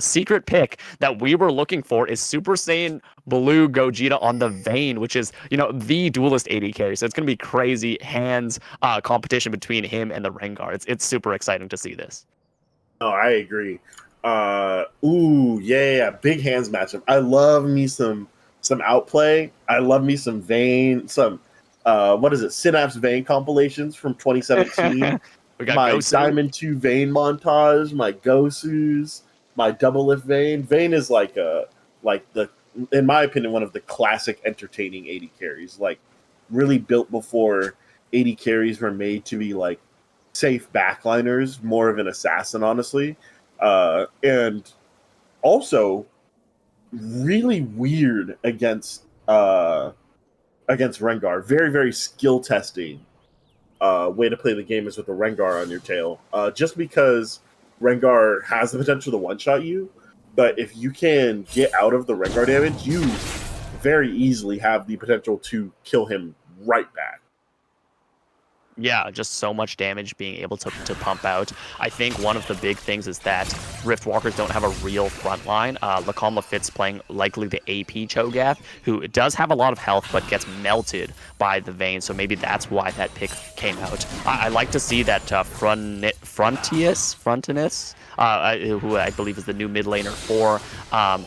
secret pick that we were looking for is Super Saiyan Blue Gogeta on the Vayne, which is, the duelist AD carry. So it's going to be crazy hands competition between him and the Rengar. It's super exciting to see this. Oh, I agree. Yeah, big hands matchup. I love me some outplay. I love me some Vayne, some what is it? Synapse Vayne compilations from 2017. We got My Gosu. Diamond 2 Vayne montage, my Gosus, my double lift Vayne. Vayne is like in my opinion, one of the classic entertaining 80 carries. Like really built before 80 carries were made to be like safe backliners, more of an assassin, honestly. And also really weird against Rengar. Very, very skill testing way to play the game is with the Rengar on your tail. Just because Rengar has the potential to one-shot you, but if you can get out of the Rengar damage, you very easily have the potential to kill him right back. Yeah, just so much damage being able to pump out. I think one of the big things is that Rift Walkers don't have a real front line. Lacan Lafitte's playing likely the AP Cho'Gath, who does have a lot of health but gets melted by the Vayne, so maybe that's why that pick came out. I like to see that Frontius, who I believe is the new mid laner for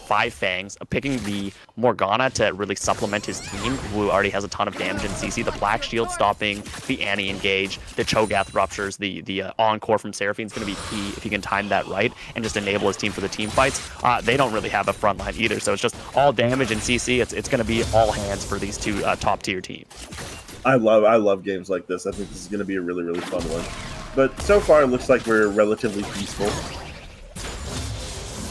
Five Fangs, picking the Morgana to really supplement his team, who already has a ton of damage in CC. The Black Shield stopping, the Annie engage, the Cho'Gath ruptures, the Encore from Seraphine is going to be key if he can time that right and just enable his team for the team fights. They don't really have a front line either, so it's just all damage in CC. It's going to be all hands for these two top tier teams. I love games like this. I think this is going to be a really, really fun one. But so far, it looks like we're relatively peaceful.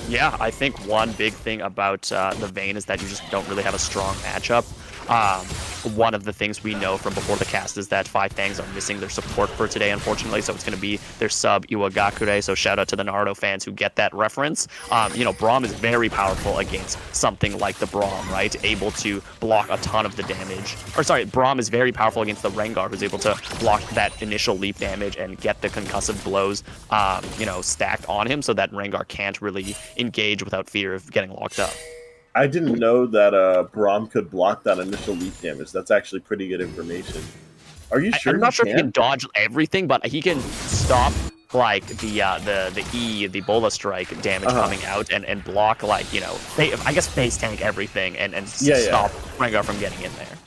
Yeah, I think one big thing about the Vayne is that you just don't really have a strong matchup. One of the things we know from before the cast is that Five Fangs are missing their support for today, unfortunately, so it's going to be their sub Iwagakure, so shout out to the Naruto fans who get that reference. Braum is very powerful against something like the Braum, right? Able to block a ton of the damage. Or sorry, Braum is very powerful against the Rengar, who's able to block that initial leap damage and get the concussive blows, stacked on him so that Rengar can't really engage without fear of getting locked up. I didn't know that Braum could block that initial leap damage. That's actually pretty good information. Are you sure? I'm not sure if he can dodge everything, but he can stop like the Bola strike damage coming out and block I guess face tank everything and stop Rengar from getting in there.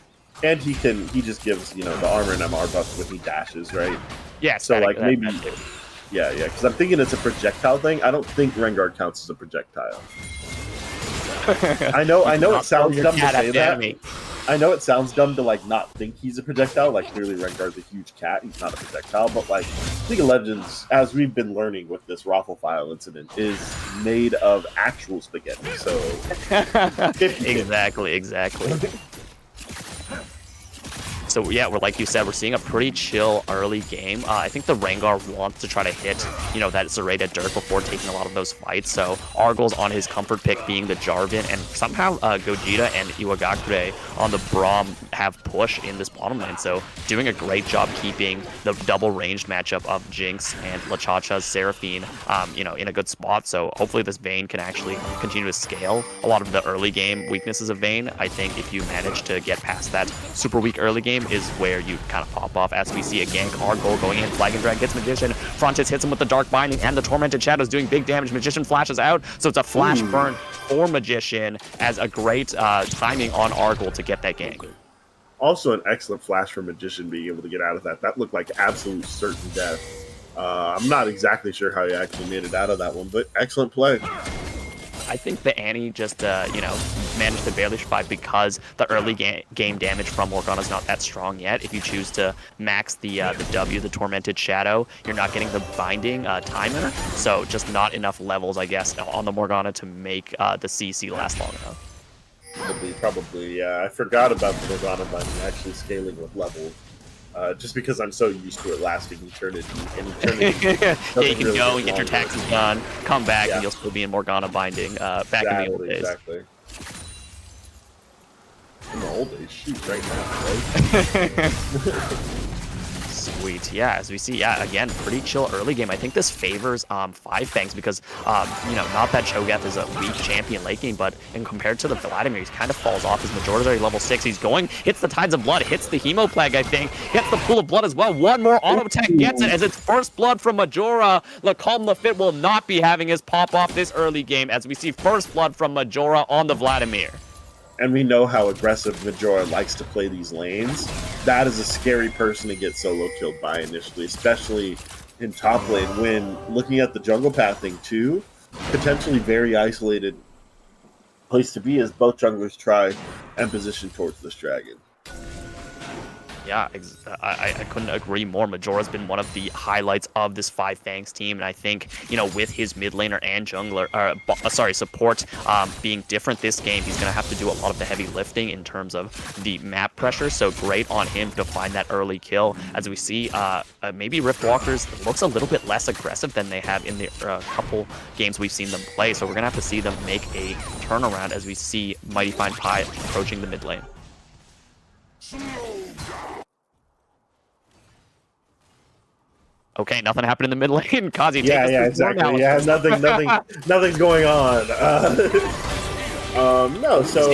And he just gives the armor and MR buff when he dashes, right? Yeah. So maybe. Yeah, because I'm thinking it's a projectile thing. I don't think Rengar counts as a projectile. I know it sounds dumb to say that. I know it sounds dumb to not think he's a projectile. Clearly Rengar's a huge cat. He's not a projectile. But League of Legends, as we've been learning with this Raffle File incident, is made of actual spaghetti. So exactly. So yeah, like you said, we're seeing a pretty chill early game. I think the Rengar wants to try to hit, that serrated Dirk before taking a lot of those fights. So Argle's on his comfort pick being the Jarvan, and somehow Gogeta and Iwagakure on the Braum have push in this bottom lane. So doing a great job keeping the double ranged matchup of Jinx and LaChacha's Seraphine, in a good spot. So hopefully this Vayne can actually continue to scale a lot of the early game weaknesses of Vayne. I think if you manage to get past that super weak early game is where you kind of pop off, as we see a gank Argle going in, Flag and Drag gets Magician, Frontis hits him with the Dark Binding, and the Tormented Shadows doing big damage. Magician flashes out, so it's a flash burn for Magician as a great timing on Argle to get that gank. Also an excellent flash for Magician being able to get out of that. That looked like absolute certain death. I'm not exactly sure how he actually made it out of that one, but excellent play. I think the Annie just, managed to barely survive because the early game damage from Morgana is not that strong yet. If you choose to max the W, the Tormented Shadow, you're not getting the Binding timer, so just not enough levels, I guess, on the Morgana to make the CC last long enough. Probably, yeah. I forgot about the Morgana Binding actually scaling with levels. Just because I'm so used to it lasting eternity. Yeah, you can go and get your taxes done, come back, and you'll still be in Morgana Binding back in the old days. Exactly. In the old days, shoot, right now, right? Sweet. Yeah, as we see, again, pretty chill early game. I think this favors Five Fangs because, not that Cho'Gath is a weak champion late game, but in compared to the Vladimir, he kind of falls off. His Majora's already level 6. He's going, hits the Tides of Blood, hits the Hemoplague, I think, gets the Pool of Blood as well. One more auto attack gets it as it's first blood from Majora. Lacombe Lafitte will not be having his pop off this early game as we see first blood from Majora on the Vladimir. And we know how aggressive Majora likes to play these lanes. That is a scary person to get solo killed by initially, especially in top lane when looking at the jungle pathing too. Potentially very isolated place to be as both junglers try and position towards this dragon. Yeah, I couldn't agree more. Majora's been one of the highlights of this Five Fangs team, and I think, with his mid laner and jungler, support being different this game, he's going to have to do a lot of the heavy lifting in terms of the map pressure, so great on him to find that early kill. As we see, maybe Riftwalkers looks a little bit less aggressive than they have in the couple games we've seen them play, so we're going to have to see them make a turnaround as we see Mighty Fine Pie approaching the mid lane. Okay, nothing happened in the mid lane. Kazi, take us through exactly. Yeah, nothing's going on. No, so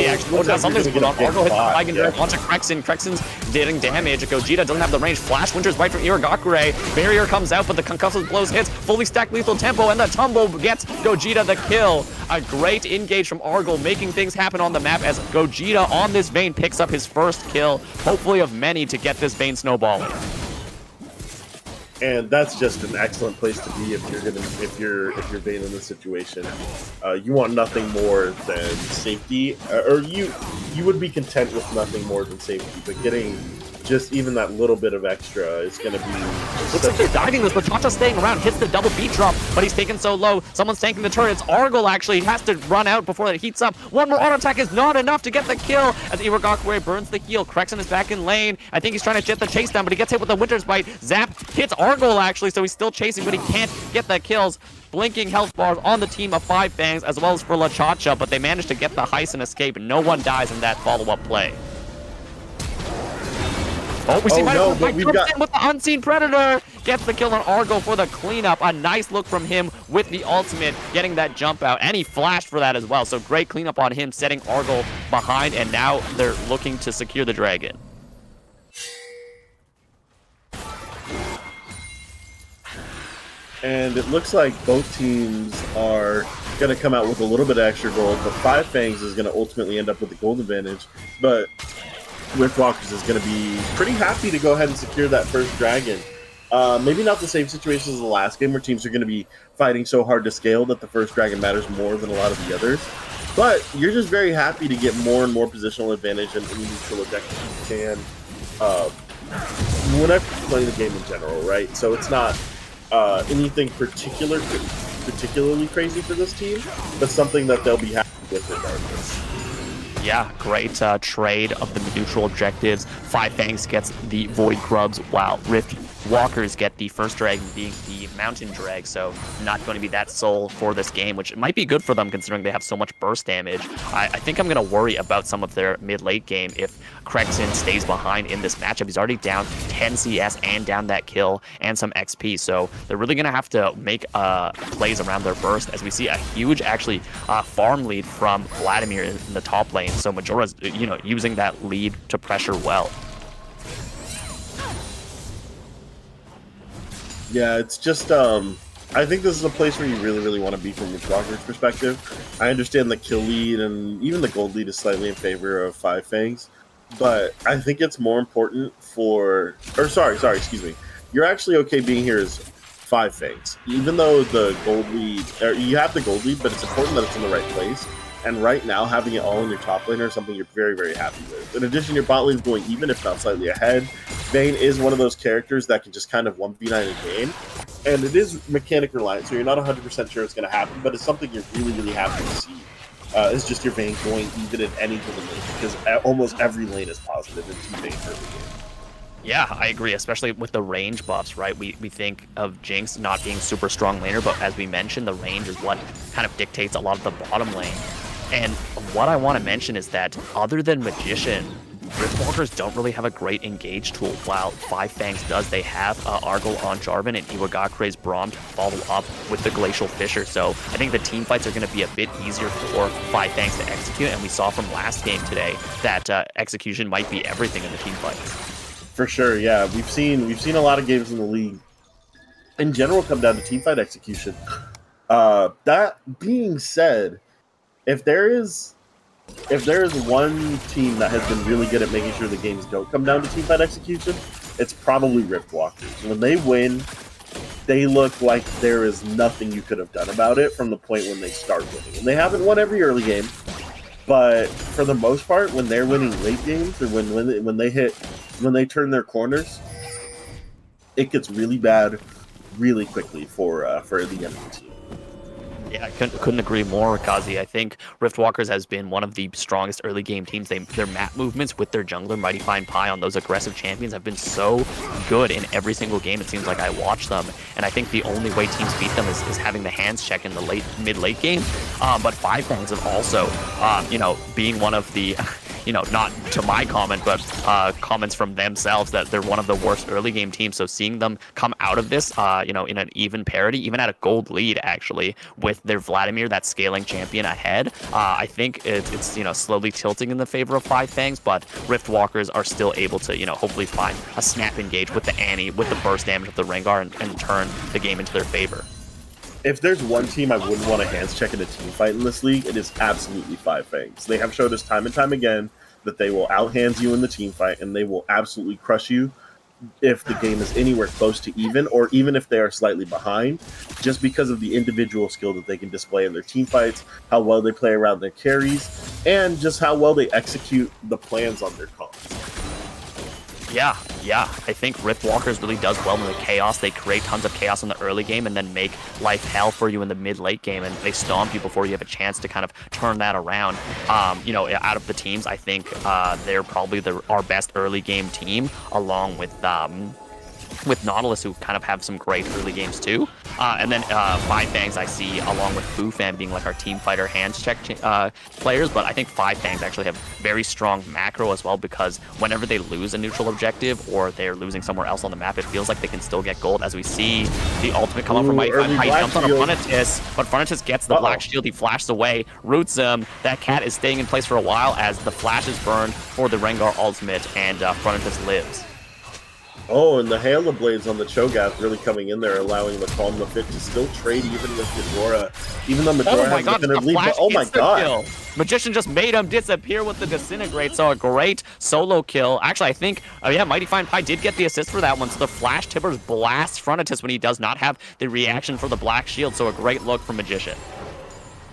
something's going on. Argo hits the Dragon Direct onto Krexin. Krexin's dealing damage. Gogeta doesn't have the range. Flash Winter's right from Iragakure. Barrier comes out, but the concussive blows hits. Fully stacked lethal tempo, and the tumble gets Gogeta the kill. A great engage from Argo, making things happen on the map as Gogeta on this Vayne picks up his first kill, hopefully of many to get this Vayne snowballing. And that's just an excellent place to be if you're Vayne in this situation. You want nothing more than safety, or you would be content with nothing more than safety. But getting just even that little bit of extra is going to be. Looks like they're diving this, but Chacha staying around, hits the double beat drop, but he's taken so low. Someone's tanking the turret. It's Argyle actually. He has to run out before that heats up. One more auto attack is not enough to get the kill as Iragakure burns the heal. Krexin is back in lane. I think he's trying to jet the chase down, but he gets hit with the Winter's Bite. Zap hits Argyle actually, so he's still chasing, but he can't get the kills. Blinking health bars on the team of Five Fangs as well as for LaChacha, but they managed to get the heist and escape. No one dies in that follow-up play. Oh, we see with the Unseen Predator. Gets the kill on Argo for the cleanup. A nice look from him with the ultimate, getting that jump out. And he flashed for that as well. So great cleanup on him, setting Argo behind. And now they're looking to secure the dragon. And it looks like both teams are going to come out with a little bit of extra gold. But Five Fangs is going to ultimately end up with the gold advantage. But Riftwalkers is going to be pretty happy to go ahead and secure that first dragon. Maybe not the same situation as the last game where teams are going to be fighting so hard to scale that the first dragon matters more than a lot of the others. But you're just very happy to get more and more positional advantage in any neutral objective you can whenever you're playing the game in general, right? So it's not anything particularly crazy for this team, but something that they'll be happy with regardless. Yeah, great trade of the neutral objectives. Five Fangs gets the Void Grubs, while Rift Walkers get the first dragon being the Mountain Drag, so not going to be that soul for this game, which might be good for them considering they have so much burst damage. I think I'm going to worry about some of their mid-late game if Krexin stays behind in this matchup. He's already down 10 CS and down that kill and some XP, so they're really going to have to make plays around their burst as we see a huge, actually, farm lead from Vladimir in the top lane, so Majora's, using that lead to pressure well. Yeah, it's just, I think this is a place where you really want to be from Riftwalker's perspective. I understand the kill lead and even the gold lead is slightly in favor of Five Fangs, but I think it's more important excuse me. You're actually okay being here as Five Fangs. Even though the gold lead, you have the gold lead, but it's important that it's in the right place. And right now, having it all in your top lane is something you're very happy with. In addition, your bot lane is going even, if not slightly ahead. Vayne is one of those characters that can just kind of 1v9 a game. And it is mechanic reliant, so you're not 100% sure it's going to happen, but it's something you're really happy to see. It's just your Vayne going even in any given lane, because almost every lane is positive in two Vayne early game. Yeah, I agree, especially with the range buffs, right? We think of Jinx not being super strong laner, but as we mentioned, the range is what kind of dictates a lot of the bottom lane. And what I want to mention is that other than Magician, Riftwalkers don't really have a great engage tool, while Five Fangs does. They have Argyle on Jarvan and Iwagakre's Braum to follow up with the Glacial Fissure. So I think the team fights are going to be a bit easier for Five Fangs to execute, and we saw from last game today that execution might be everything in the team fights. For sure, yeah. We've seen a lot of games in the league in general come down to team fight execution. That being said, if there is one team that has been really good at making sure the games don't come down to teamfight execution, it's probably Riftwalkers. When they win, they look like there is nothing you could have done about it from the point when they start winning. And they haven't won every early game, but for the most part, when they're winning late games or when they turn their corners, it gets really bad really quickly for the enemy team. Yeah, I couldn't agree more, Kazi. I think Riftwalkers has been one of the strongest early game teams. Their map movements with their jungler, Mighty Fine Pie, on those aggressive champions have been so good in every single game. It seems like I watch them, and I think the only way teams beat them is having the hands check in the mid-late game. But Five Fangs have also, being one of the not to my comment, but comments from themselves that they're one of the worst early game teams. So seeing them come out of this, in an even parity, even at a gold lead, actually, with their Vladimir, that scaling champion ahead, I think it's slowly tilting in the favor of Five Fangs, but Riftwalkers are still able to, hopefully find a snap engage with the Annie, with the burst damage of the Rengar, and turn the game into their favor. If there's one team I wouldn't want to hands check in a team fight in this league, it is absolutely Five Fangs. They have showed us time and time again that they will out-hands you in the team fight, and they will absolutely crush you if the game is anywhere close to even, or even if they are slightly behind, just because of the individual skill that they can display in their team fights, how well they play around their carries, and just how well they execute the plans on their comps. Yeah. I think Riftwalkers really does well in the chaos. They create tons of chaos in the early game and then make life hell for you in the mid-late game, and they stomp you before you have a chance to kind of turn that around. Out of the teams, I think they're probably our best early game team, along with Nautilus, who kind of have some great early games too. And then Five Fangs I see along with Fu Fan being like our team fighter hands check players, but I think Five Fangs actually have very strong macro as well, because whenever they lose a neutral objective or they're losing somewhere else on the map, it feels like they can still get gold, as we see the ultimate come up from Mighty Fine Pie. He jumps on a Frontitus, but Frontitus gets the black shield, he flashes away, roots him. That cat is staying in place for a while as the flash is burned for the Rengar ultimate, and Frontitus lives. Oh, and the Halo Blades on the Cho'Gath really coming in there, allowing the Calm the Fit to still trade even with Majora. Even though Majora has a definitive lead, but oh my god. Kill. Magician just made him disappear with the Disintegrate, so a great solo kill. Actually, I think, Mighty Fine Pie did get the assist for that one, so the Flash Tibbers blasts Frontitus when he does not have the reaction for the Black Shield, so a great look from Magician.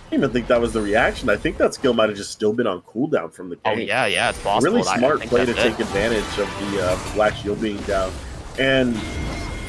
I didn't even think that was the reaction. I think that skill might have just still been on cooldown from the game. Oh, yeah, it's possible. Really smart play to take advantage of the Black Shield being down. And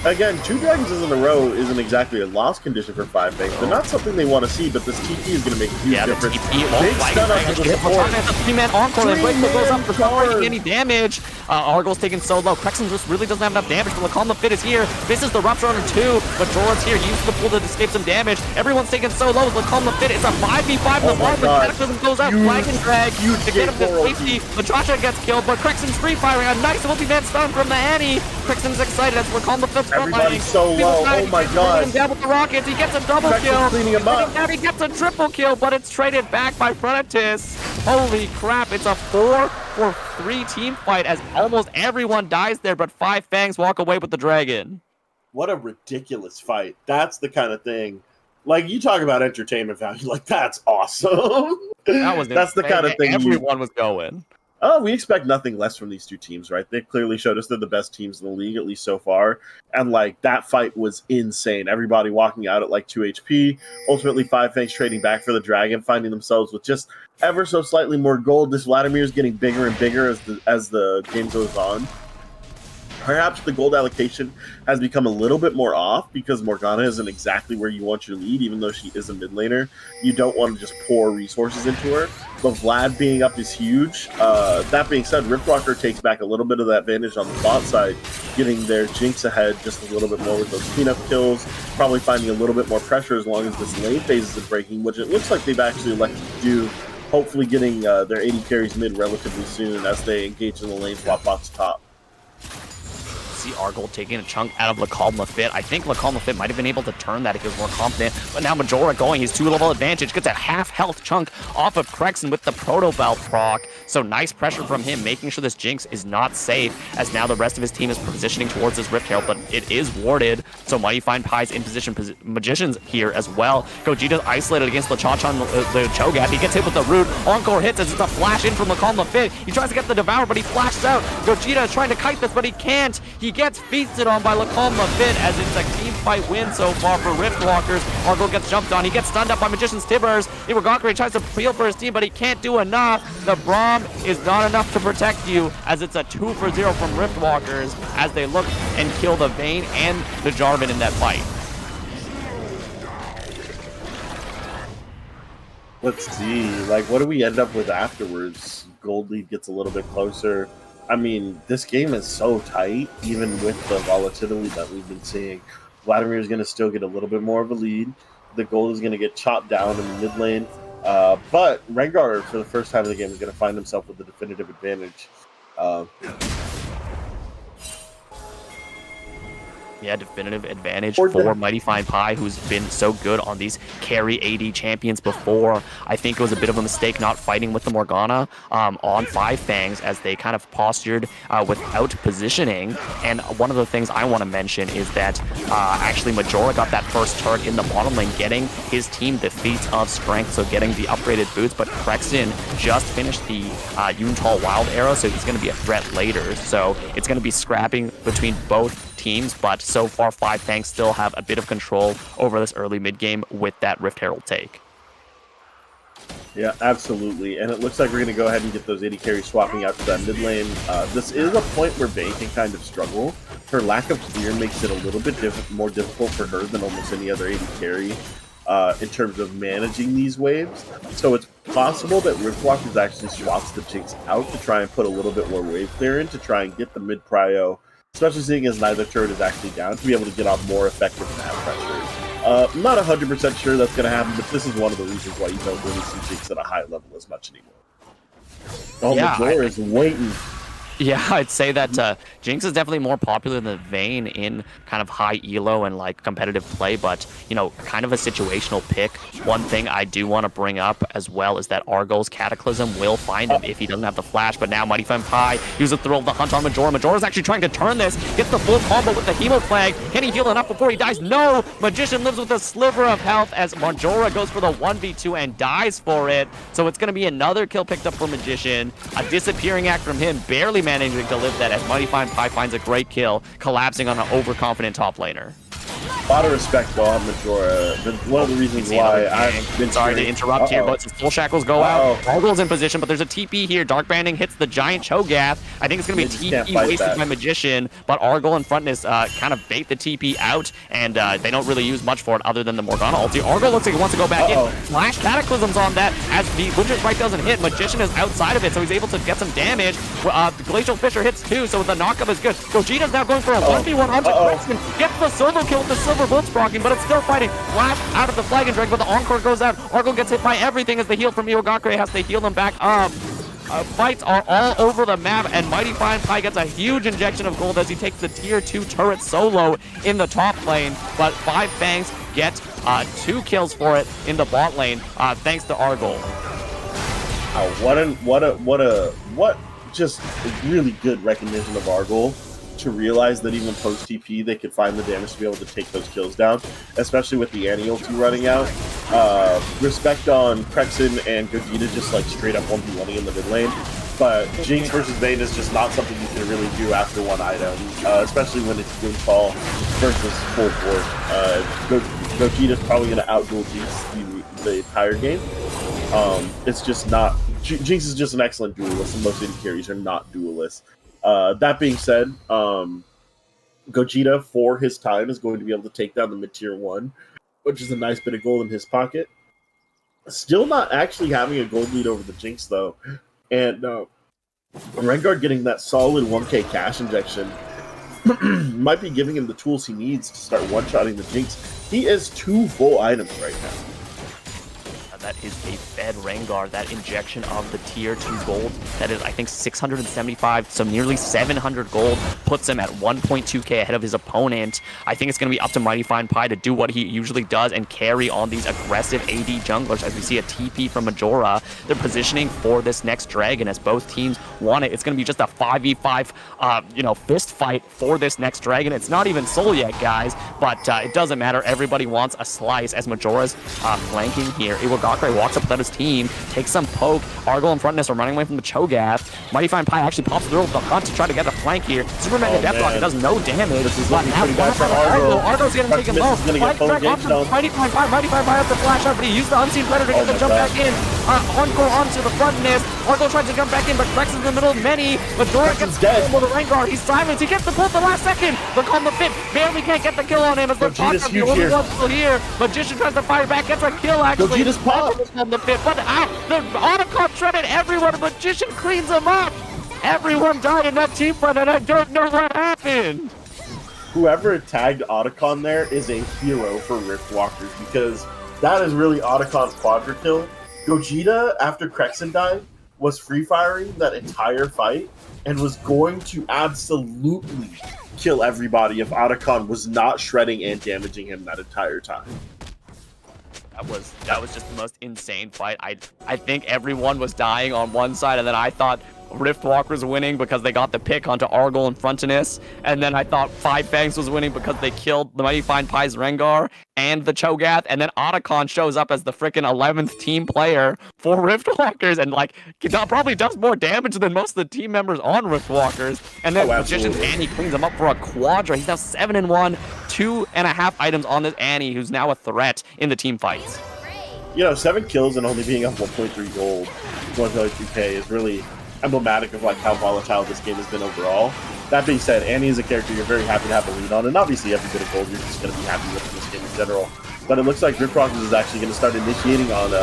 again, 2 Dragons in a row isn't exactly a loss condition for Five Fangs. They're not something they want to see, but this TP is going to make a huge difference. Big stun up to the support. It's a 3-man encore, and Breakthrough goes up for not taking any damage. Argyle's taken so low. Crexon just really doesn't have enough damage, but Calm the Fit is here. This is the Rupture on 2, but Jorah's here. He uses the pull to escape some damage. Everyone's taken so low. Calm the Fit. It's a 5v5 in the bottom. Cataclysm goes up, flag and drag to get him to safety. Latrasha gets killed, but Crexon's free firing. A nice multi-man stun from the Annie. Crexon's excited as we're Calm the Fit's Everybody's so low. Oh my god. Him down with the rockets. He gets a double kill. Cleaning him up. He gets a triple kill, but it's traded back by Frontitus. Holy crap. It's a 4-for-3 team fight as almost everyone dies there, but Five Fangs walk away with the dragon. What a ridiculous fight. That's the kind of thing. Like, you talk about entertainment value. Like, that's awesome. That's the kind of thing everyone was going. Oh, we expect nothing less from these two teams, right? They've clearly showed us they're the best teams in the league, at least so far. And, like, that fight was insane. Everybody walking out at, like, 2 HP. Ultimately, Five Fangs trading back for the Dragon, finding themselves with just ever so slightly more gold. This Vladimir is getting bigger and bigger as the game goes on. Perhaps the gold allocation has become a little bit more off because Morgana isn't exactly where you want your lead, even though she is a mid laner. You don't want to just pour resources into her. But Vlad being up is huge. That being said, Riftwalker takes back a little bit of that advantage on the bot side, getting their Jinx ahead just a little bit more with those cleanup kills, probably finding a little bit more pressure as long as this lane phase isn't breaking, which it looks like they've actually elected to do hopefully getting their 80 carries mid relatively soon as they engage in the lane swap box top. See Argol taking a chunk out of Lacombe Lafitte. I think Lacombe Lafitte might have been able to turn that if he was more confident, but now Majora going his 2-level advantage, gets a half health chunk off of Crexen with the Proto Belt proc. So nice pressure from him, making sure this Jinx is not safe, as now the rest of his team is positioning towards this Rift Herald, but it is warded. So Mighty Fine Pie's in position, Magicians here as well. Gogeta's isolated against LeChacha the Cho'Gath. He gets hit with the Root. Encore hits as it's a flash in from Lacombe Lafitte. He tries to get the Devour, but he flashes out. Gogeta is trying to kite this, but he can't. He gets feasted on by Lacombe Lafitte as it's a team fight win so far for Riftwalkers. Argol gets jumped on. He gets stunned up by Magician's Tibbers. Iwagakure tries to peel for his team, but he can't do enough. The Braum is not enough to protect you as it's a 2-for-0 from Riftwalkers as they look and kill the Vayne and the Jarvan in that fight. Let's see, like, what do we end up with afterwards? Gold lead gets a little bit closer. I mean, this game is so tight, even with the volatility that we've been seeing. Vladimir is going to still get a little bit more of a lead. The gold is going to get chopped down in the mid lane. But Rengar, for the first time in the game, is going to find himself with the definitive advantage. Yeah, definitive advantage for Mighty Fine Pie, who's been so good on these carry AD champions before. I think it was a bit of a mistake not fighting with the Morgana on 5 Fangs as they kind of postured without positioning. And one of the things I want to mention is that actually Majora got that first turret in the bottom lane, getting his team the feats of strength, so getting the upgraded boots. But Crexen just finished the Yuntal Wild Arrow, so he's going to be a threat later. So it's going to be scrapping between both teams, but so far 5 Fangs still have a bit of control over this early mid game with that Rift Herald take. Yeah, absolutely. And it looks like we're going to go ahead and get those 80 carries swapping out to that mid lane. This is a point where Vayne can kind of struggle. Her lack of clear makes it a little bit more difficult for her than almost any other 80 carry in terms of managing these waves. So it's possible that Riftwalkers actually swaps the Jinx out to try and put a little bit more wave clear in to try and get the mid prio, especially seeing as neither turret is actually down, to be able to get off more effective map pressure. I'm not 100% sure that's going to happen, but this is one of the reasons why you don't really see Jinx at a high level as much anymore. Oh, yeah, Majora is waiting. Yeah, I'd say that Jinx is definitely more popular than Vayne in kind of high elo and like competitive play, but you know, kind of a situational pick. One thing I do want to bring up as well is that Argol's Cataclysm will find him if he doesn't have the flash, but now Mighty Fine Pie uses the thrill of the hunt on Majora. Majora's actually trying to turn this, gets the full combo with the Hemo Flag. Can he heal enough before he dies? No! Magician lives with a sliver of health as Majora goes for the 1v2 and dies for it. So it's going to be another kill picked up for Magician. A disappearing act from him, barely managing to live that as Mighty Fine Pie finds a great kill, collapsing on an overconfident top laner. A lot of respect though on Majora. One of the reasons why I've been sorry to interrupt here, but full shackles go out. Argol's in position, but there's a TP here. Dark Banding hits the giant Cho'Gath. I think it's going to be a TP wasted by Magician, but Argol and Frontness kind of bait the TP out, and they don't really use much for it other than the Morgana ulti. Argol looks like he wants to go back in. Flash Cataclysms on that as the Butcher's Bite doesn't hit. Magician is outside of it, so he's able to get some damage. The Glacial Fissure hits too, so the knockup is good. Gogeta's now going for a 1v1 onto Crexen. Gets the solo kill with the Silver Blitz proccing, but it's still fighting. Flash out of the Flag and Drag, but the Encore goes out. Argol gets hit by everything as the heal from Iwagakure has to heal him back up. Fights are all over the map, and Mighty Fine Pie gets a huge injection of gold as he takes the tier 2 turret solo in the top lane, but 5 Fangs get 2 kills for it in the bot lane, thanks to Argol. What just really good recognition of Argol to realize that even post TP they could find the damage to be able to take those kills down, especially with the Annie ulti running out. Respect on Crexen and Gogeta just like straight up 1v1ing in the mid lane, but Jinx versus Vayne is just not something you can really do after one item, especially when it's Doomfall versus full force. Gogeta's probably going to outduel Jinx the entire game. It's just not. Jinx is just an excellent duelist, and most of the carries are not duelists. That being said, Gogeta, for his time, is going to be able to take down the mid-tier 1, which is a nice bit of gold in his pocket. Still not actually having a gold lead over the Jinx, though. And Rengar getting that solid 1k cash injection might be giving him the tools he needs to start one-shotting the Jinx. He has 2 full items right now. that is a fed Rengar. That injection of the tier 2 gold, that is, I think, 675, so nearly 700 gold, puts him at 1.2k ahead of his opponent. I think it's going to be up to Mighty Fine Pie to do what he usually does and carry on these aggressive AD junglers. As we see a TP from Majora, they're positioning for this next dragon as both teams want it. It's going to be just a 5v5, fist fight for this next dragon. It's not even soul yet, guys, but it doesn't matter. Everybody wants a slice as Majora's flanking here. Iwagakure walks up with his team, takes some poke. Argyle and Frontness are running away from the Cho'Gath. Mighty Fine Pie actually pops through the hunt to try to get the flank here. Superman and Death Rocket does no damage. This is looking pretty bad for Argyle. Argyle's getting taken low. Mighty Fine Pie has to flash up, but he used the Unseen Predator to get the jump back in. Encore onto the Frontness. Argyle tries to jump back in, but Rex is in the middle of many. Majora gets dead. The Rengar. He's silenced. He gets the pull at the last second. The Calm the Fit barely can't get the kill on him as the Talker the only one still here. Magician tries to fire back, gets a kill actually. Gogeta's pop. The Fit, but the Otacon shredded everyone. Magician cleans him up. Everyone died in that team fight, and I don't know what happened. Whoever tagged Otacon there is a hero for Riftwalkers, because that is really Otacon's quadra kill. Gogeta, after Krexen died, was free firing that entire fight and was going to absolutely kill everybody if Otacon was not shredding and damaging him that entire time. That was just the most insane fight. I think everyone was dying on one side, and then I thought Riftwalkers winning because they got the pick onto Argyle and Frontinus, and then I thought Fangs was winning because they killed the Mighty Fine Pie's Rengar and the Cho'Gath, and then Otacon shows up as the freaking 11th team player for Riftwalkers, and probably does more damage than most of the team members on Riftwalkers, and then Magician's Annie cleans him up for a quadra. He's now 7-1, 2.5 items on this Annie, who's now a threat in the team fights. 7 kills and only being up 1.3 gold, 1.3k is really emblematic of how volatile this game has been overall. That being said, Annie is a character you're very happy to have a lead on, and obviously every bit of gold you're just going to be happy with in this game in general. But it looks like Riftwalkers is actually going to start initiating on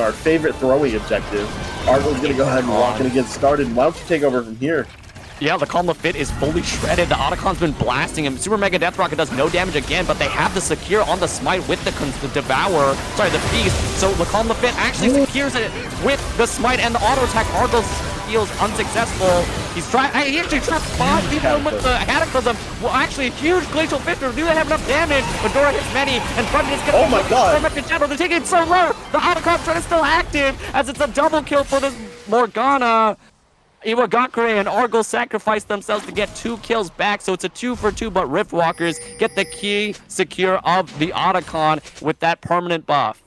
our favorite throwing objective. Argyle's going to go ahead and walk in and get started. Why don't you take over from here? Yeah, the Calm the Fit is fully shredded. The Otacon's been blasting him. Super Mega Death Rocket does no damage again, but they have the secure on the smite with the Feast. So the Calm the Fit actually secures it with the smite and the auto attack. Argyle feels unsuccessful. He actually trapped 5 people with the Cataclysm. Well, actually, a huge Glacial Fist. Do they have enough damage? Fedora hits many, and Frontin is oh my god! They're taking it so low. The Otacon trend is still active as it's a double kill for this Morgana. Iwagakure and Argyle sacrifice themselves to get 2 kills back, so it's a 2 for 2, but Riftwalkers get the key secure of the Otacon with that permanent buff.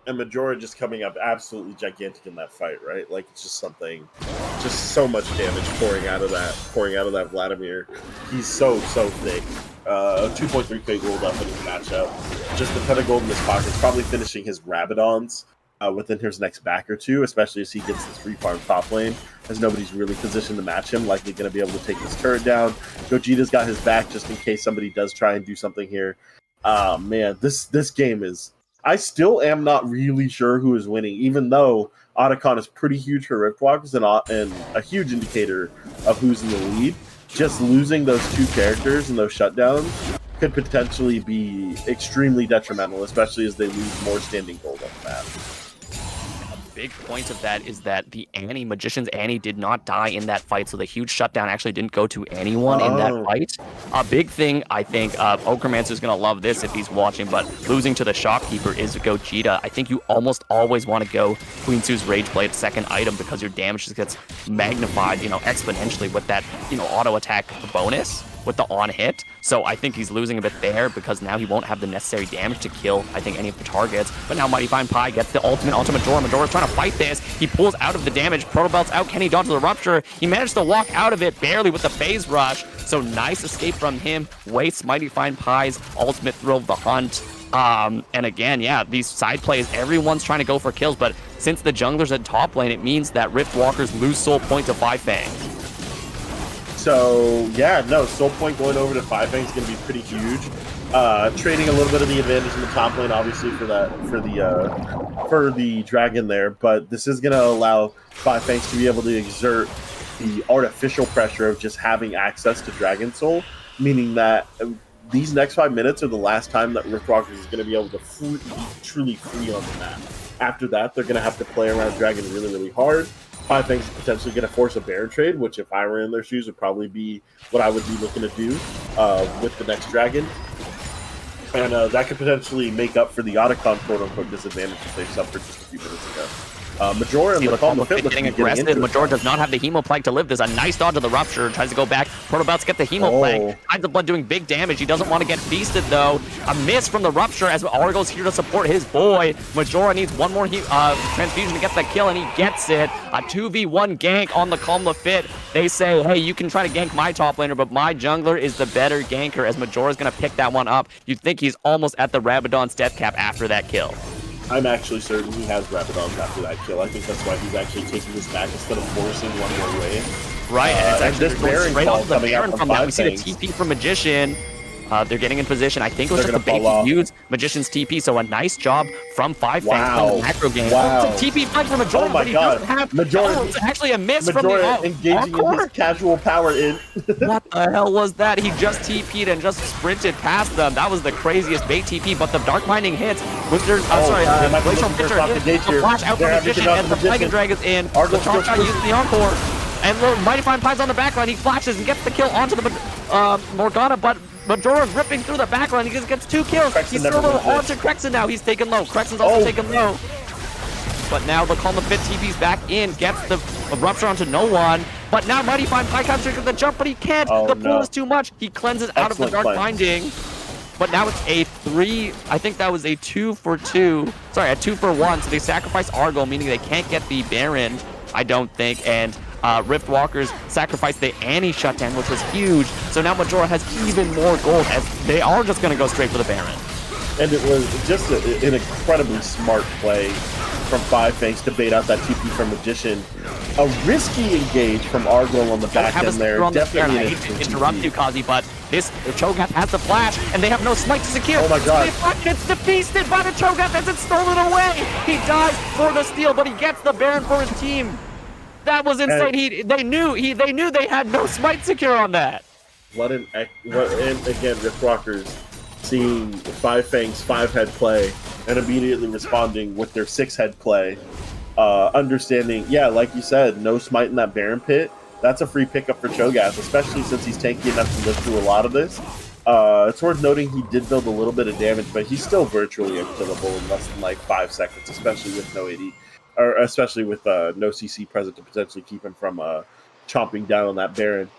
And Majora just coming up absolutely gigantic in that fight, right? It's just so much damage pouring out of that Vladimir. He's so thick. 2.3k gold up in his matchup. Just a ton of gold in his pockets, probably finishing his Rabadons within his next back or two, especially as he gets this free farm top lane, as nobody's really positioned to match him, likely going to be able to take this turret down. Gogeta's got his back just in case somebody does try and do something here. Man, this game is... I still am not really sure who is winning, even though Otacon is pretty huge for Riftwalkers and a huge indicator of who's in the lead. Just losing those 2 characters and those shutdowns could potentially be extremely detrimental, especially as they lose more standing gold on the map. Big point of that is that the Magician's Annie did not die in that fight, so the huge shutdown actually didn't go to anyone in that fight. A big thing, I think, Okromancer's going to love this if he's watching, but losing to the Shopkeeper is Gogeta. I think you almost always want to go Queen Sue's Rage Blade second item because your damage just gets magnified, exponentially with that, auto attack bonus with the on hit. So I think he's losing a bit there because now he won't have the necessary damage to kill, I think, any of the targets. But now Mighty Fine Pie gets the ultimate onto Majora. Majora's trying to fight this. He pulls out of the damage. Protobelt's out. Can he dodge the Rupture? He managed to walk out of it barely with the Phase Rush. So nice escape from him. Wastes Mighty Fine Pie's ultimate Thrill of the Hunt. And again, yeah, these side plays, everyone's trying to go for kills, but since the jungler's at top lane, it means that Riftwalkers lose soul point to 5 Fangs. So yeah, no, soul point going over to 5 Fangs is going to be pretty huge. Trading a little bit of the advantage in the top lane, obviously for the dragon there, but this is going to allow 5 Fangs to be able to exert the artificial pressure of just having access to Dragon Soul, meaning that these next 5 minutes are the last time that Riftwalkers is going to be able to be truly free on the map. After that, they're going to have to play around Dragon really, really hard. Five Fangs is potentially going to force a Baron trade, which if I were in their shoes would probably be what I would be looking to do with the next Dragon. And that could potentially make up for the Otacon quote-unquote disadvantage that they suffered just a few minutes ago. Majora and the Calm of Fit getting aggressive. Majora does not have the Hemoplague to live. There's a nice dodge of the Rupture. Tries to go back. Protobouts get the Hemoplague. Tides of Blood doing big damage. He doesn't want to get feasted, though. A miss from the Rupture as Argo's here to support his boy. Majora needs one more transfusion to get the kill, and he gets it. A 2v1 gank on the Calm of Fit. They say, hey, you can try to gank my top laner, but my jungler is the better ganker, as Majora's going to pick that one up. You'd think he's almost at the Rabadon step cap after that kill. I'm actually certain he has Rabadons after that kill. I think that's why he's actually taking this back instead of forcing one more way. Right, and it's actually this Baron straight off the coming Baron out from that. We Five see the Fangs. TP from Magician. They're getting in position. I think it was They're just the bait gonna fall he used Magician's TP, so a nice job from Five Fangs on the macro game. Wow. It's a TP fight from Majora, Oh my but he God. doesn't have Majora, it's actually a miss Majora from the engaging in his casual power in. What the hell was that? He just TP'd and just sprinted past them. That was the craziest bait TP, but the Dark Binding hits. Winter's, the Glacial Pitcher hits. The flash out from Magician, and the Dragon Dragon's in. The Charge Shot uses the Encore. And look, Mighty Fine Pie's on the backline. He flashes and gets the kill onto the Morgana, but Majora's ripping through the backline. He just gets 2 kills. He's still onto Crexen now. He's taken low. Crexen's also taken low. But now the Calm of Fit TP's back in, gets the Rupture onto no one. But now Mighty Fine Pie comes with the jump, but he can't. The pool is too much. He cleanses out of the Dark Binding. But now it's a 3, I think that was a 2 for 2. Sorry, a 2 for 1. So they sacrifice Argo, meaning they can't get the Baron, I don't think. And Rift Walkers sacrificed the Annie shutdown, which was huge. So now Majora has even more gold, as they are just going to go straight for the Baron. And it was just an incredibly smart play from Five Fangs to bait out that TP from Magician. A risky engage from Argo on the back end there. Definitely I hate to interrupt you, Kazi, but this Cho'Gath has the flash, and they have no smite to secure. Oh my God! It's defeated by the Cho'Gath as it's stolen away. He dies for the steal, but he gets the Baron for his team. That was insane. They knew they had no smite secure on that. And again, Rift Walkers seeing Five Fangs 5-head play and immediately responding with their 6-head play. Understanding, yeah, like you said, no smite in that Baron pit. That's a free pickup for Cho'Gath, especially since he's tanky enough to live through a lot of this. It's worth noting he did build a little bit of damage, but he's still virtually unkillable in less than like 5 seconds, especially with no AD, or especially with no CC present to potentially keep him from chomping down on that Baron.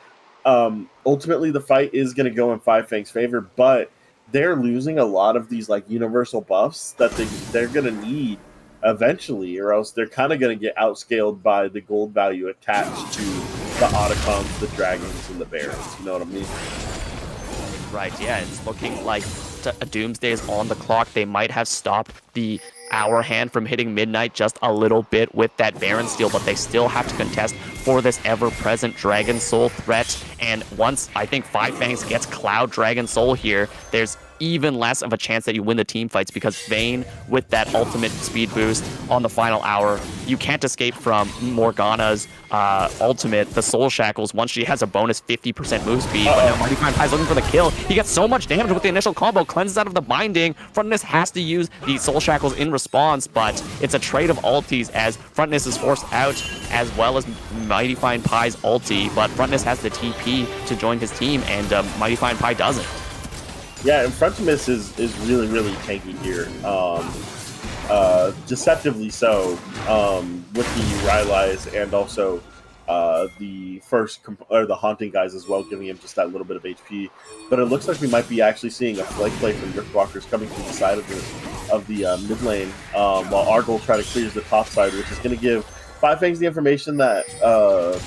Ultimately, the fight is going to go in Five Fangs' favor, but they're losing a lot of these like universal buffs that they're going to need eventually, or else they're kind of going to get outscaled by the gold value attached to the Otacons, the Dragons, and the Barons. You know what I mean? Right, yeah, it's looking like a Doomsday is on the clock. They might have stopped the Hour Hand from hitting midnight just a little bit with that Baron steal, but they still have to contest for this ever-present Dragon Soul threat. And once I think Five Fangs gets Cloud Dragon Soul here, there's even less of a chance that you win the team fights, because Vayne with that ultimate speed boost on the final hour, you can't escape from Morgana's ultimate, the Soul Shackles, once she has a bonus 50% move speed. But now Mighty Fine Pie's looking for the kill. He gets so much damage with the initial combo, cleanses out of the binding. Frontness has to use the Soul Shackles in response, but it's a trade of ultis as Frontness is forced out, as well as Mighty Fine Pie's ulti, but Frontness has the TP to join his team, and Mighty Fine Pie doesn't. Yeah, and Frontness is really, really tanky here. Deceptively so, with the Rylai's and also the the Haunting guys as well, giving him just that little bit of HP. But it looks like we might be actually seeing a flank play from Rift Walkers coming from the side of the mid lane, while Argol try to clear the top side, which is going to give Five Fangs the information that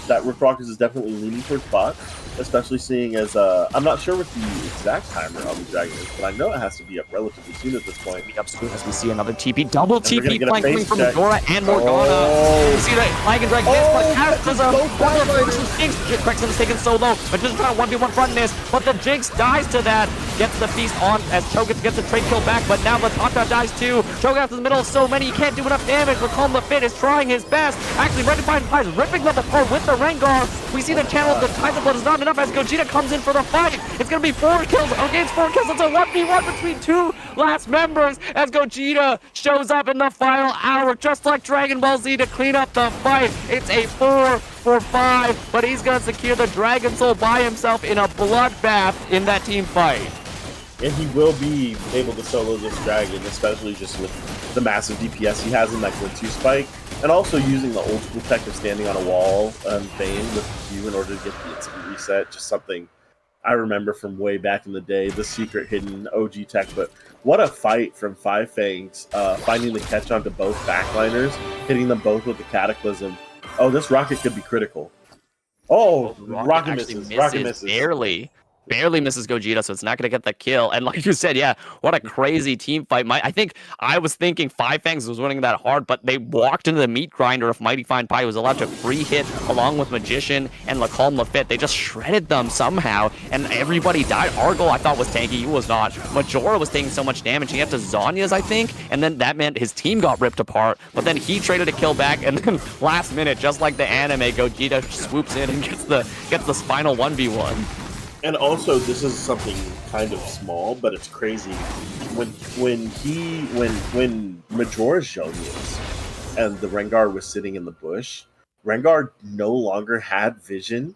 that Rift Walkers is definitely leaning towards bot, especially seeing as I'm not sure what the exact timer on the Dragon is, but I know it has to be up relatively soon at this point. Up soon as we see another TP, double TP flank coming from check. Majora and Morgana. You see that Flag and Drag miss, but as a Jinx, Crexen is taken so low, but just trying to 1v1 Frontness, but the Jinx dies to that. gets the feast on as Cho'Gath gets the trade kill back, but now Latata dies too. Cho'Gath in the middle of so many, he can't do enough damage. Lacombe Lafit is trying his best. Actually, Redefine Pie is ripping them apart with the Rengar. We see the channel of the Tides of Blood is not enough as Gogeta comes in for the fight. It's going to be 4 kills against 4 kills. It's a 1v1 between 2 last members as Gogeta shows up in the final hour, just like Dragon Ball Z, to clean up the fight. It's a 4 for 5, but he's going to secure the Dragon Soul by himself in a bloodbath in that team fight. And he will be able to solo this dragon, especially just with the massive DPS he has in that Glitzu spike, and also using the old school tech of standing on a wall Vayne with Q in order to get the instant reset. Just something I remember from way back in the day, the secret hidden OG tech. But what a fight from Five Fangs, finding the catch onto both backliners, hitting them both with the Cataclysm. Oh, this rocket could be critical. Oh, rocket misses. Rocket misses. Barely misses Gogeta, so it's not going to get the kill. And like you said, yeah, what a crazy team fight. I was thinking Five Fangs was winning that hard, but they walked into the meat grinder if Mighty Fine Pie was allowed to free hit along with Magician and Lacombe Lafit. They just shredded them somehow, and everybody died. Argyle, I thought, was tanky. He was not. Majora was taking so much damage. He had to Zhonya's, I think, and then that meant his team got ripped apart, but then he traded a kill back, and then last minute, just like the anime, Gogeta swoops in and gets the final 1v1. And also, this is something kind of small, but it's crazy. When Majora's Zhonya's and the Rengar was sitting in the bush, Rengar no longer had vision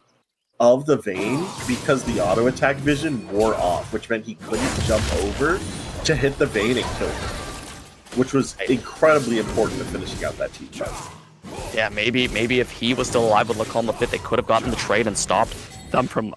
of the Vayne because the auto attack vision wore off, which meant he couldn't jump over to hit the Vayne and kill him, which was incredibly important to finishing out that team fight. Yeah, maybe if he was still alive with Lacombe Lafit, they could have gotten the trade and stopped them from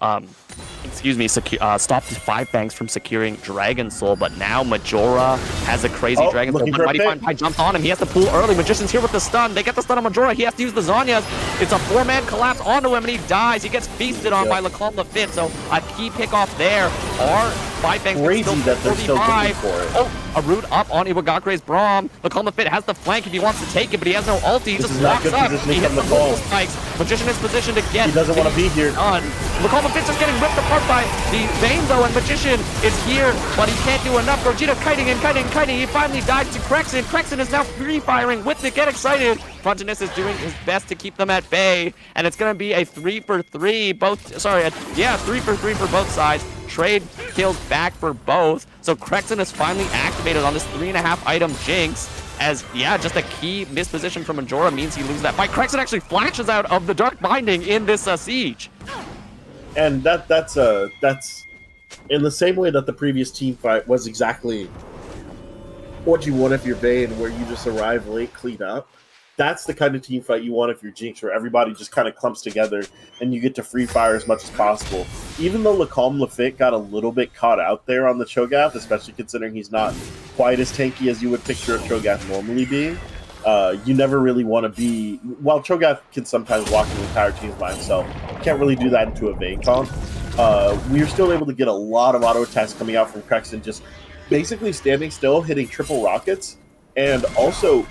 stopped Five Fangs from securing Dragon Soul, but now Majora has a crazy Dragon Soul. But Mighty Fine Pie jumped on him. He has to pull early. Magician's here with the stun. They get the stun on Majora. He has to use the Zhonya's. It's a 4-man collapse onto him, and he dies. He gets feasted on by Lacombe Lafit, so a key pick off there. Are Five Fangs crazy that they're still going for it. Oh, a root up on Iwagakure's Braum. Lacombe Lafit has the flank if he wants to take it, but he has no ulti. He just walks up. He hits the multiple spikes. Magician is positioned to get. He doesn't want to be here. Lacombe Lafit's just getting ripped apart by the Vayne, though, and Magician is here, but he can't do enough. Gogeta kiting and kiting and kiting. He finally died to Krexin. Krexin is now free firing with the Get Excited. Frontinus is doing his best to keep them at bay, and it's going to be a 3 for 3. 3 for 3 for both sides. Trade kills back for both. So Krexin is finally activated on this 3.5 item Jinx. As, just a key misposition from Majora means he loses that fight. Krexin actually flashes out of the Dark Binding in this siege. And that's in the same way that the previous team fight was exactly what you want if you're Vayne, where you just arrive late, clean up. That's the kind of team fight you want if you're Jinx, where everybody just kind of clumps together and you get to free fire as much as possible. Even though Lacombe Lafit got a little bit caught out there on the Cho'Gath, especially considering he's not quite as tanky as you would picture a Cho'Gath normally being, you never really want to be... While Cho'Gath can sometimes walk the entire team by himself, you can't really do that into a Vayne comp. We were still able to get a lot of auto attacks coming out from Krexin, just basically standing still, hitting triple rockets, and also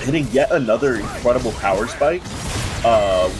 hitting yet another incredible power spike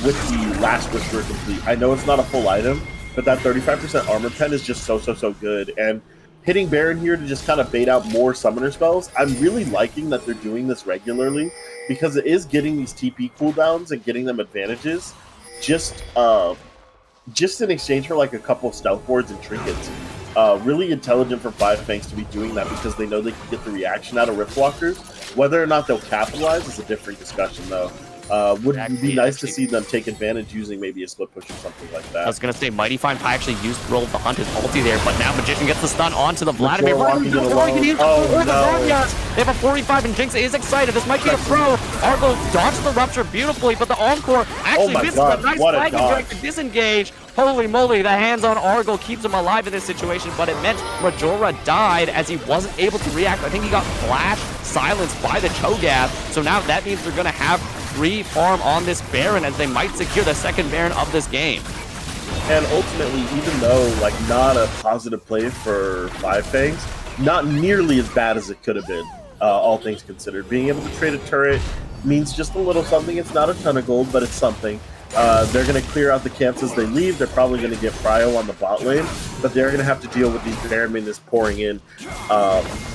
with the last Whisperer complete. I know it's not a full item, but that 35% armor pen is just so good. And hitting Baron here to just kind of bait out more summoner spells, I'm really liking that they're doing this regularly, because it is getting these TP cooldowns and getting them advantages just in exchange for like a couple of stealth boards and trinkets. Really intelligent for Five Fangs to be doing that, because they know they can get the reaction out of Riftwalkers. Whether or not they'll capitalize is a different discussion, though. Would be nice to see them take advantage using maybe a split push or something like that. I was going to say, Mighty Fine Pie actually used Thrill of the Hunt, his ulti there, but now Magician gets the stun onto the Vladimir. They have a 45 and Jinx is excited. This might be a throw. Argyle dodges the Rupture beautifully, but the Encore actually misses a nice flagging drag to disengage. Holy moly, the hands on Argyle keeps him alive in this situation, but it meant Majora died as he wasn't able to react. I think he got flash silenced by the Cho'Gath, so now that means they're going to have free farm on this Baron, as they might secure the second Baron of this game. And ultimately, even though like not a positive play for Five Fangs, not nearly as bad as it could have been, all things considered. Being able to trade a turret means just a little something. It's not a ton of gold, but it's something. They're going to clear out the camps as they leave. They're probably going to get Prio on the bot lane, but they're going to have to deal with these Baron minions pouring in.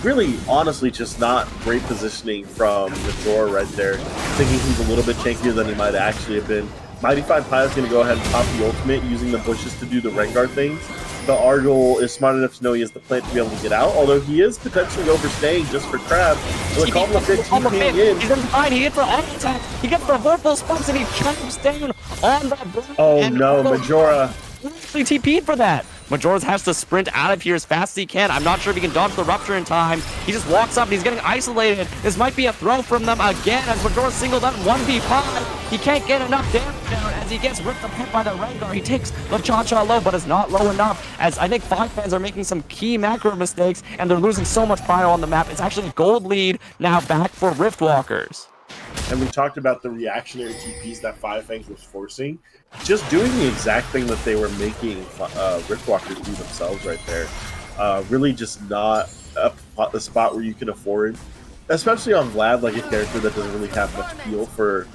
Really, honestly, just not great positioning from Majora right there. Thinking he's a little bit tankier than he might actually have been. Mighty Fine Pie is going to go ahead and pop the ultimate using the bushes to do the Rengar things. The Argyle is smart enough to know he has the plant to be able to get out, although he is potentially overstaying just for Crab. So call him a fit TPing in. He's in behind, he gets the auto attack, he gets the vorpal spikes, and he chomps down on the Baron. Oh no, Majora. Actually TP'd for that. Majora has to sprint out of here as fast as he can. I'm not sure if he can dodge the rupture in time. He just walks up and he's getting isolated. This might be a throw from them again as Majora singled out 1v5. He can't get enough damage down as he gets ripped apart by the Rengar. He takes the Cha-Cha low, but it's not low enough as I think 5 fans are making some key macro mistakes and they're losing so much prio on the map. It's actually a gold lead now back for Riftwalkers. And we talked about the reactionary TPs that Five Fangs was forcing. Just doing the exact thing that they were making Riftwalkers do themselves right there. Really just not a spot where you can afford, especially on Vlad, like a character that doesn't really have much appeal for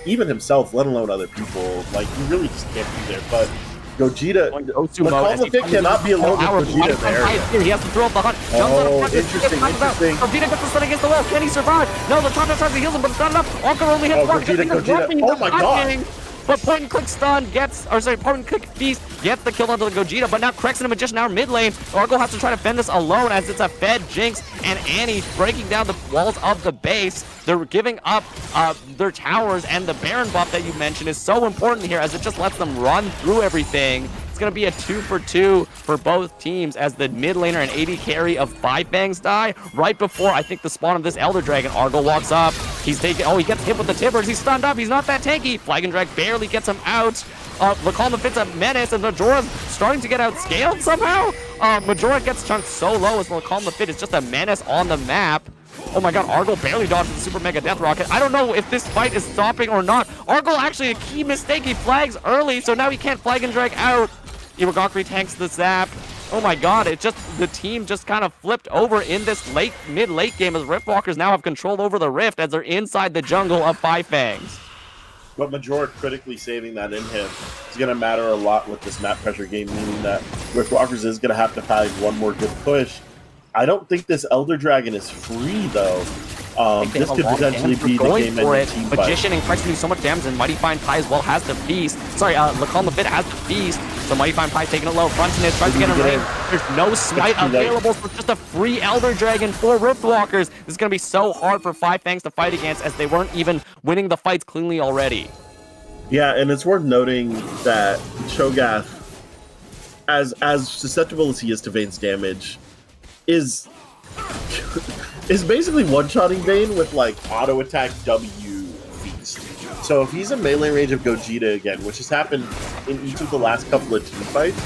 even himself, let alone other people. Like, you really just can't be there. But Gogeta, the Fit cannot be alone with Gogeta there. He has to throw up the hunt. Oh, interesting. Gogeta gets the stun against the wall. Can he survive? No, the Cha-Cha tries to heal him, but it's not enough. Onker only hits one. Gogeta. Oh my god. But point and click stun gets, or sorry, point and click feast gets the kill onto the Gogeta, but now Krex and the Magician are mid lane. Argyle has to try to fend this alone as it's a Fed, Jinx, and Annie breaking down the walls of the base. They're giving up their towers, and the Baron buff that you mentioned is so important here as it just lets them run through everything. It's going to be a 2-for-2 for both teams as the mid laner and AD carry of 5 Fangs die right before I think the spawn of this Elder Dragon. Argyle walks up. He's taking. Oh, he gets hit with the tippers. He's stunned up. He's not that tanky. Flag and Drag barely gets him out. Lakalma Fit's a menace, and Majora's starting to get outscaled somehow. Majora gets chunked so low as Lakalma Fit is just a menace on the map. Oh my god, Argyle barely dodges the Super Mega Death Rocket. I don't know if this fight is stopping or not. Argyle actually a key mistake. He flags early, so now he can't flag and drag out. Iwagakuri tanks the zap. Oh my god, it just, the team just kind of flipped over in this mid-late game as Riftwalkers now have control over the Rift as they're inside the jungle of 5 Fangs. But Majora critically saving that in him is going to matter a lot with this map pressure game, meaning that Riftwalkers is going to have to have one more good push. I don't think this Elder Dragon is free, though. This could potentially be the game ending team fight. Magician and Krex do so much damage, and Mighty Fine Pie as well has the Feast. Sorry, Lakalma Fit has the Feast, so Mighty Fine Pie taking it low. Fronting it, tries to get in range. There's no smite available, so just a free Elder Dragon for Riftwalkers. This is going to be so hard for 5 Fangs to fight against as they weren't even winning the fights cleanly already. Yeah, and it's worth noting that Cho'Gath, as susceptible as he is to Vayne's damage, is basically one-shotting Vayne with like auto attack W feast. So if he's in melee range of Gogeta again, which has happened in each of the last couple of team fights,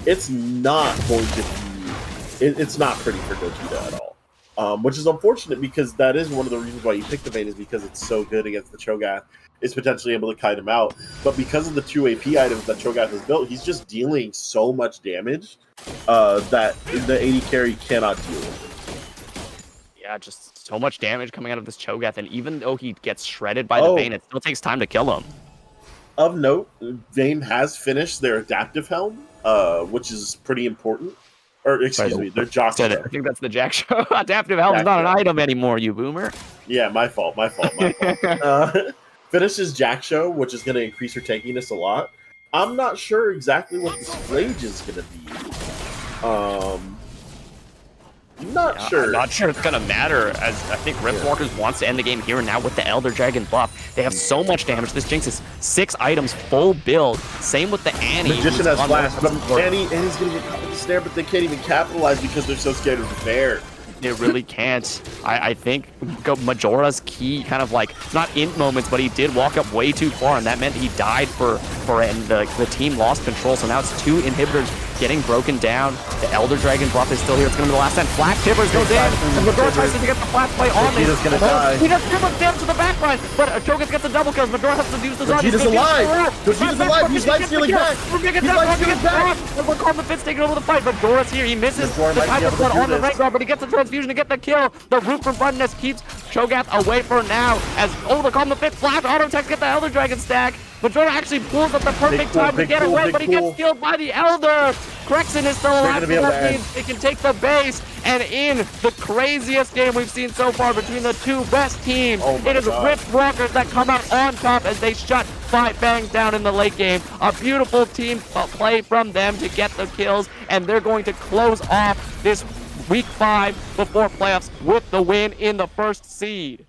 it's not going to be. It's not pretty for Gogeta at all. Which is unfortunate because that is one of the reasons why you pick the Vayne is because it's so good against the Cho'Gath. Is potentially able to kite him out, but because of the 2 AP items that Cho'Gath has built, he's just dealing so much damage that the AD carry cannot deal with. Yeah, just so much damage coming out of this Cho'Gath, and even though he gets shredded by the Vayne, it still takes time to kill him. Of note, Vayne has finished their adaptive helm, which is pretty important. Or excuse me, their Jack Show. I think that's the Jack Show. Adaptive helm is not an item anymore, you boomer. Yeah, my fault. Finishes Jack Show, which is going to increase her tankiness a lot. I'm not sure exactly what this Flage is going to be. I'm not sure it's going to matter, as I think Riftwalkers wants to end the game here and now with the Elder Dragon buff. They have so much damage. This Jinx is 6 items, full build. Same with the Annie. Magician has flash, but Annie's going to get caught with the snare, but they can't even capitalize because they're so scared of the bear. They really can't. I think Majora's key kind of like, not int moments, but he did walk up way too far, and that meant he died for it, and the team lost control. So now it's 2 inhibitors getting broken down. The Elder Dragon buff is still here. It's going to be the last time. Flash Tippers goes in, and Majora tries to get the flash play on this. Gonna die. He does too much damage to the backline, but Cho'Gath gets the double kills. Majora has to use the Zard. Vegeta's alive! Vegeta's alive! He's life stealing back! He's life stealing back! Lakalma Fit's taking over the fight, but Majora's here. He misses the Tiger Blood on the Rengar, but he gets the transfusion to get the kill. The root from Frontness keeps Cho'Gath away for now, as Lakalma Fit flash auto attacks get the Elder Dragon stack. But Jordan actually pulls up the perfect time to get away, but he gets killed by the Elder. Crexen is still alive, so that means they can take the base. And in the craziest game we've seen so far between the two best teams, it is Rift Walkers that come out on top as they shut Fangs down in the late game. A beautiful team play from them to get the kills, and they're going to close off this Week 5 before playoffs with the win in the first seed.